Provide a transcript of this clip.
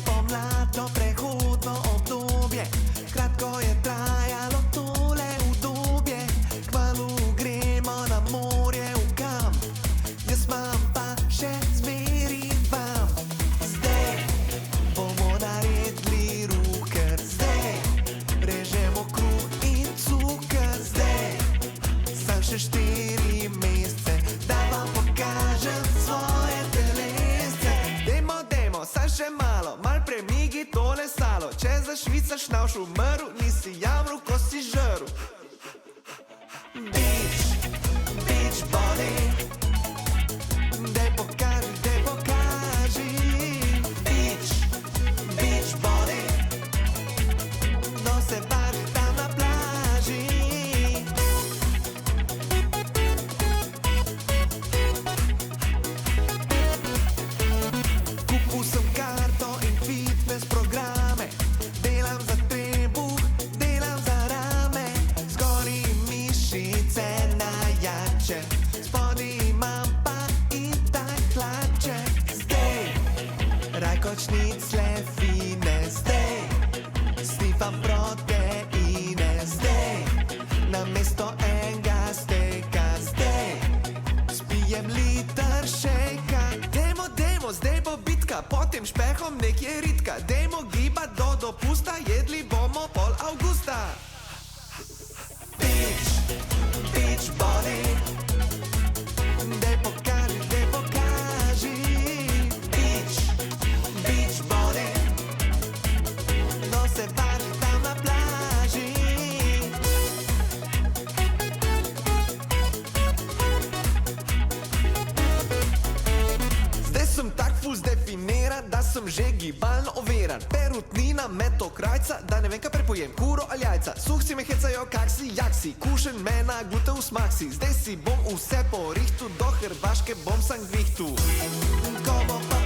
pomlad, to prehodno obdobje, kratko je trajalo tole udobje. Kmalu gremo na morje v kamp, jaz imam pa še zmeri vam. Zdaj bomo naredili ruh, ker zdaj režemo kruh in cukor. Zdaj sam še 4 mesece, da vam pokažem svoje telesce. Dajmo, sam še malo, mal premigi tole salo. Če zašvicaš navš umrl, nisi jamru, ko si žrl. Beach body, daj pokaži. Beach body, no se baži tam na plaži. Kupil sem karto in fitness programe, delam za trebuh, delam za rame. Zgori mišice najjače, spodaj imam pa itak hlače. Zdaj rajkočnice fine, zdaj snifam proteine. Zdaj namesto enega steka, zdaj spijem liter šejka. Dajmo, zdaj bo bitka, potem špehom nekje ritka. Dajmo gibat do dopusta, jedli bomo pol avgusta. Beach body, daj pokaži. Beach body, no se baži tam na plaži. Zdaj sem tak ful zdefiniran, da sem že gibalno oviran. Perutnina, metokrajca, da ne vem kaj prepojem, kuro ali jajca. Suhci me hecajo, kak si, jak si, kušen me na glutev smak si. Zdaj si bom vse porihtu, do Hrvaške bom sam gvihtu. Ko bo pa